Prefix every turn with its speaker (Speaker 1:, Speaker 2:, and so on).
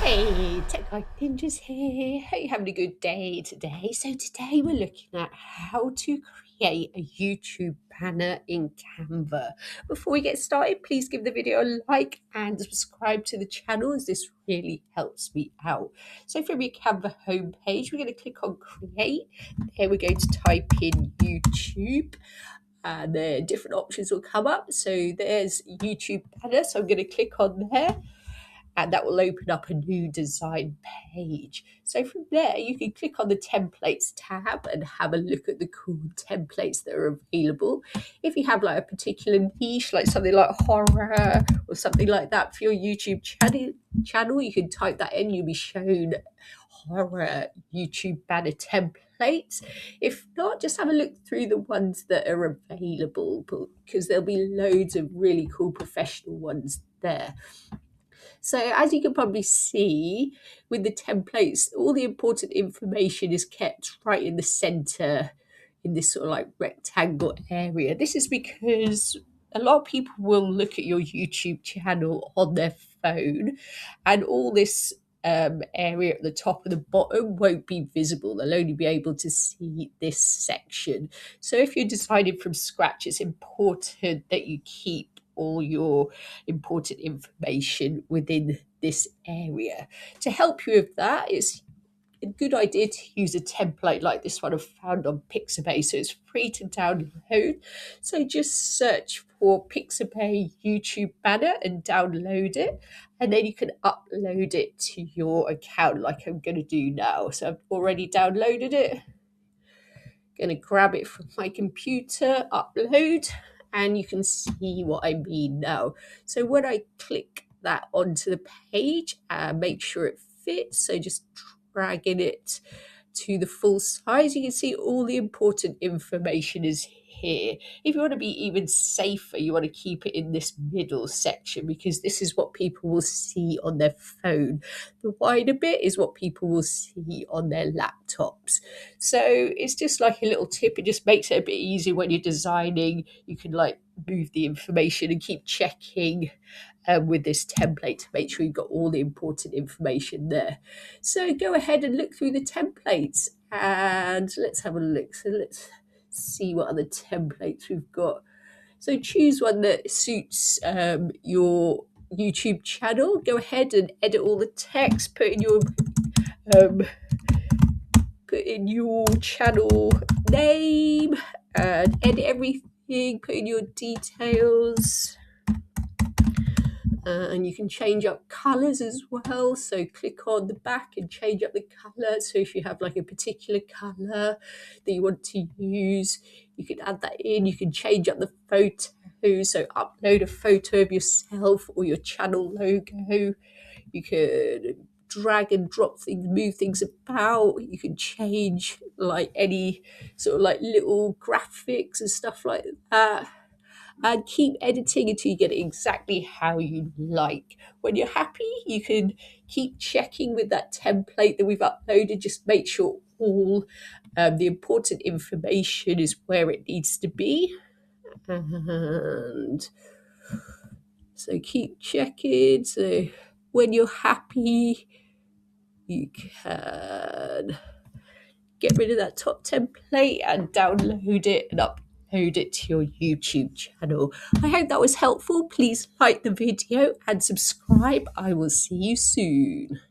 Speaker 1: Hey, Tech Like Ninjas here. Hope you're having a good day today. So today we're looking at how to create a YouTube banner in Canva. Before we get started, please give the video a like and subscribe to the channel as this really helps me out. So from your Canva homepage, we're going to click on Create. There we're going to type in YouTube. And then different options will come up. So there's YouTube banner. So I'm going to click on there, and that will open up a new design page. So from there, you can click on the templates tab and have a look at the cool templates that are available. If you have like a particular niche, like something like horror or something like that for your YouTube channel, you can type that in. You'll be shown horror YouTube banner templates. If not, just have a look through the ones that are available, because there'll be loads of really cool professional ones there. So as you can probably see with the templates, all the important information is kept right in the center in this sort of like rectangle area. This is because a lot of people will look at your YouTube channel on their phone, and all this area at the top and the bottom won't be visible. They'll only be able to see this section. So if you're designing from scratch, it's important that you keep all your important information within this area. To help you with that, it's a good idea to use a template like this one I've found on Pixabay, so it's free to download. So just search for Pixabay YouTube banner and download it, and then you can upload it to your account like I'm going to do now. So I've already downloaded it. Going to grab it from my computer, upload, and you can see what I mean now. So when I click that onto the page, make sure it fits. So just dragging it to the full size, you can see all the important information is here. If you want to be even safer, you want to keep it in this middle section, because this is what people will see on their phone. The wider bit is what people will see on their laptops. So it's just like a little tip. It just makes it a bit easier when you're designing. You can like move the information and keep checking with this template to make sure you've got all the important information there. So go ahead and look through the templates and let's have a look. So let's see what other templates we've got. So choose one that suits your YouTube channel. Go ahead and edit all the text, put in your channel name and edit everything, put in your details. And you can change up colors as well. So click on the back and change up the color. So if you have like a particular color that you want to use, you can add that in. You can change up the photo. So upload a photo of yourself or your channel logo. You can drag and drop things, move things about. You can change like any sort of like little graphics and stuff like that. And keep editing until you get it exactly how you like. When you're happy, you can keep checking with that template that we've uploaded. Just make sure all the important information is where it needs to be. And so keep checking. So when you're happy, you can get rid of that top template and download it and upload it to your YouTube channel. I hope that was helpful. Please like the video and subscribe. I will see you soon.